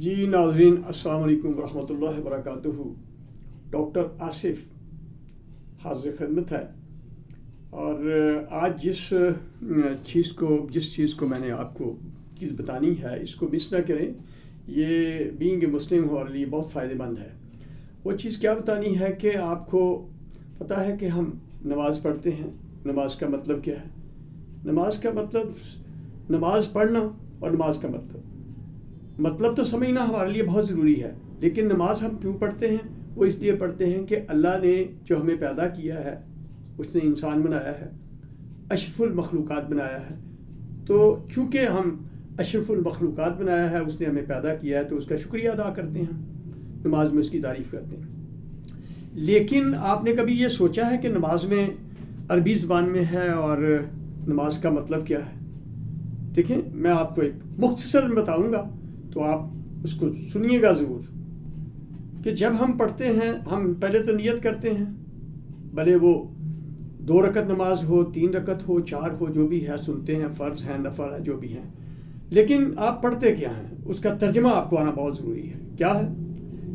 جی ناظرین السلام علیکم ورحمۃ اللہ وبرکاتہ۔ ڈاکٹر آصف حاضر خدمت ہے، اور آج جس چیز کو میں نے آپ کو چیز بتانی ہے اس کو مس نہ کریں، یہ بینگ اے مسلم ہمارے لیے بہت فائدہ مند ہے۔ وہ چیز کیا بتانی ہے کہ آپ کو پتہ ہے کہ ہم نماز پڑھتے ہیں۔ نماز کا مطلب کیا ہے؟ نماز کا مطلب نماز پڑھنا، اور نماز کا مطلب تو سمجھنا ہمارے لیے بہت ضروری ہے، لیکن نماز ہم کیوں پڑھتے ہیں؟ وہ اس لیے پڑھتے ہیں کہ اللہ نے جو ہمیں پیدا کیا ہے، اس نے انسان بنایا ہے، اشرف المخلوقات بنایا ہے، تو چونکہ ہم اشرف المخلوقات بنایا ہے، اس نے ہمیں پیدا کیا ہے، تو اس کا شکریہ ادا کرتے ہیں، نماز میں اس کی تعریف کرتے ہیں۔ لیکن آپ نے کبھی یہ سوچا ہے کہ نماز میں عربی زبان میں ہے اور نماز کا مطلب کیا ہے؟ دیکھیں، میں آپ کو ایک مختصر بتاؤں گا تو آپ اس کو سنیے گا ضرور، کہ جب ہم پڑھتے ہیں ہم پہلے تو نیت کرتے ہیں، بھلے وہ 2 رکعت نماز ہو، 3 رکعت ہو، 4 ہو، جو بھی ہے سنتے ہیں، فرض ہیں، نفل ہے، جو بھی ہیں، لیکن آپ پڑھتے کیا ہیں اس کا ترجمہ آپ کو آنا بہت ضروری ہے۔ کیا ہے؟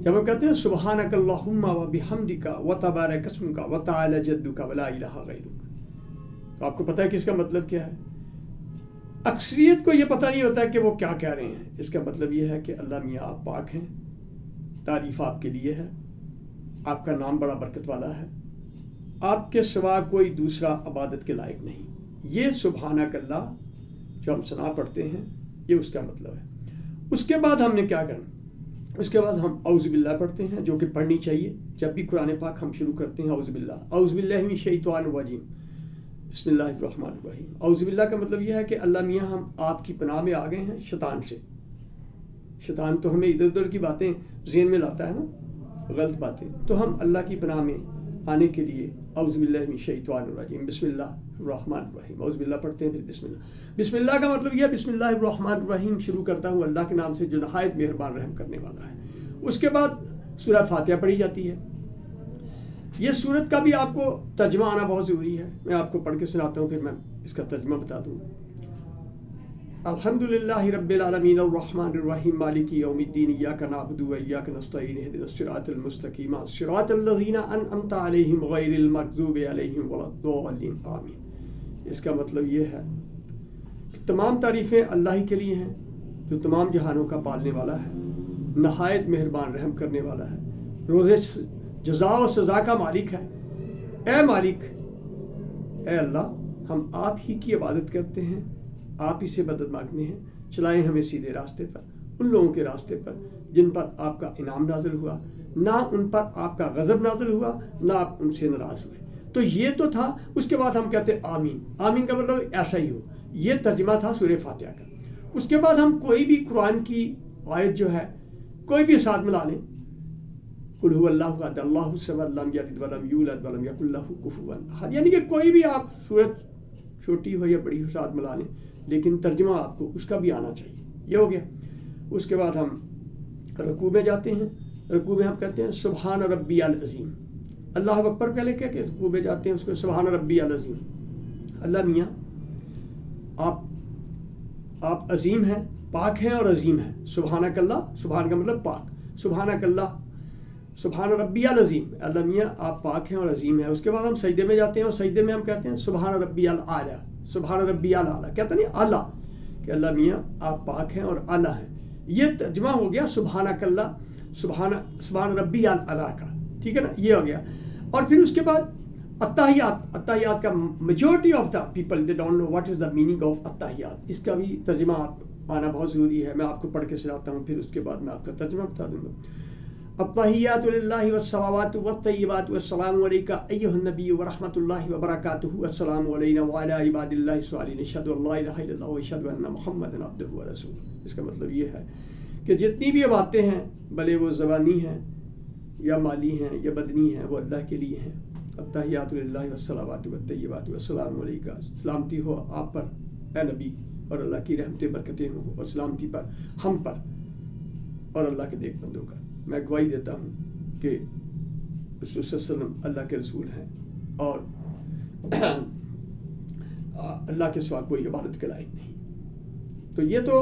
جب ہم کہتے ہیں سبحانک اللہم و بحمدک و تبارک اسمک و تعالی جدک و لا الہ غیرک، تو آپ کو پتہ ہے کہ اس کا مطلب کیا ہے؟ اکثریت کو یہ پتہ نہیں ہوتا کہ وہ کیا کہہ رہے ہیں۔ اس کا مطلب یہ ہے کہ اللہ میاں آپ پاک ہیں، تعریف آپ کے لیے ہے، آپ کا نام بڑا برکت والا ہے، آپ کے سوا کوئی دوسرا عبادت کے لائق نہیں۔ یہ سبحانک اللہ جو ہم ثنا پڑھتے ہیں، یہ اس کا مطلب ہے۔ اس کے بعد ہم نے کیا کرنا؟ اس کے بعد ہم اعوذ باللہ پڑھتے ہیں، جو کہ پڑھنی چاہیے جب بھی قرآن پاک ہم شروع کرتے ہیں۔ اعوذ باللہ من الشیطان الرجیم، بسم اللہ الرحمن الرحیم۔ اعوذ باللہ کا مطلب یہ ہے کہ اللہ میاں ہم آپ کی پناہ میں آ گئے ہیں شیطان سے۔ شیطان تو ہمیں ادھر ادھر کی باتیں ذہن میں لاتا ہے نا، غلط باتیں، تو ہم اللہ کی پناہ میں آنے کے لیے اعوذ باللہ من الشیطان الرجیم، بسم اللہ الرحمن الرحیم، اعوذ باللہ پڑھتے ہیں، پھر بسم اللہ۔ بسم اللہ کا مطلب یہ ہے بسم اللہ الرحمن الرحیم، شروع کرتا ہوں اللہ کے نام سے جو نہایت مہربان رحم کرنے والا ہے۔ اس کے بعد سورہ فاتحہ پڑھی جاتی ہے۔ یہ سورت کا بھی آپ کو ترجمہ آنا بہت ضروری ہے، میں آپ کو پڑھ کے سناتا ہوں، پھر میں اس کا ترجمہ بتا دوں۔ الحمدللہ رب العالمین الرحمن الرحیم مالک یوم الدین ایاک نعبد و ایاک نستعین اہدنا الصراط المستقیم صراط الذین انعمت علیہم غیر المغضوب علیہم ولا الضالین آمین۔ اس کا مطلب یہ ہے کہ تمام تعریفیں اللہ ہی کے لیے ہیں، جو تمام جہانوں کا پالنے والا ہے، نہایت مہربان رحم کرنے والا ہے، روز جزا و سزا کا مالک ہے۔ اے مالک، اے اللہ، ہم آپ ہی کی عبادت کرتے ہیں، آپ ہی سے مدد مانگتے ہیں، چلائیں ہمیں سیدھے راستے پر، ان لوگوں کے راستے پر جن پر آپ کا انعام نازل ہوا، نہ ان پر آپ کا غضب نازل ہوا، نہ آپ ان سے ناراض ہوئے۔ تو یہ تو تھا۔ اس کے بعد ہم کہتے ہیں آمین۔ آمین کا مطلب ایسا ہی ہو، یہ ترجمہ تھا سورہ فاتحہ کا۔ اس کے بعد ہم کوئی بھی قرآن کی آیت جو ہے کوئی بھی ساتھ ملا لیں، قل هو اللہ احد اللہ الصمد لم یلد ولم یولد ولم یکن لہ کفوا احد، یعنی کہ کوئی بھی آپ سورت چھوٹی ہو یا بڑی ہو ساتھ ملا لیں، لیکن ترجمہ آپ کو اس کا بھی آنا چاہیے۔ یہ ہو گیا۔ اس کے بعد ہم رکوع میں جاتے ہیں۔ رکوع میں ہم کہتے ہیں سبحان ربی العظیم، اللہ اکبر پہلے کہہ کے رکوع میں جاتے ہیں، اس کو سبحان ربی العظیم۔ اللہ میاں آپ عظیم ہیں، پاک ہیں اور عظیم ہیں۔ سبحانک اللہ، سبحان کا مطلب پاک، سبحانک اللہ، سبحان ربی العظیم، اللہ میاں آپ پاک ہیں اور عظیم ہیں۔ اس کے بعد ہم سجدے میں جاتے ہیں، اور سجدے میں ہم کہتے ہیں سبحان ربی الاعلی، سبحان ربی الاعلی، کہتے نہیں اعلیٰ، کہ اللہ میاں آپ پاک ہیں اور اعلیٰ ہیں۔ یہ ترجمہ ہو گیا سبحانک اللہ، سبحان ربی الاعلی کا، ٹھیک ہے نا، یہ ہو گیا۔ اور پھر اس کے بعد اتحیات کا majority of the people they don't know what is the meaning of اتحیات، اس کا بھی ترجمہ آنا بہت ضروری ہے۔ میں آپ کو پڑھ کے سناتا ہوں، پھر اس کے بعد میں آپ کا ترجمہ بتا دوں گا۔ التحیات للہ والصلوات والطیبات والسلام علیک ایھا النبی ورحمۃ اللہ وبرکاتہ، السلام علینا وعلی عباد اللہ الصالحین، اشہد ان لا الہ الا اللہ واشہد ان محمدا عبدہ ورسولہ۔ اس کا مطلب یہ ہے کہ جتنی بھی باتیں ہیں، بھلے وہ زبانی ہیں یا مالی ہیں یا بدنی ہیں، وہ اللہ کے لیے ہیں۔ التحیات للہ والصلوات والطیبات والسلام علیک، سلامتی ہو آپ پر اے نبی، اور اللہ کی رحمتیں برکتیں ہوں، اور سلامتی پر ہم پر اور اللہ کے نیک بندوں کا۔ میں گواہی دیتا ہوں کہ رسول صلی اللہ علیہ وسلم اللہ کے رسول ہیں، اور اللہ کے سوا کوئی عبادت کے لائق نہیں۔ تو یہ تو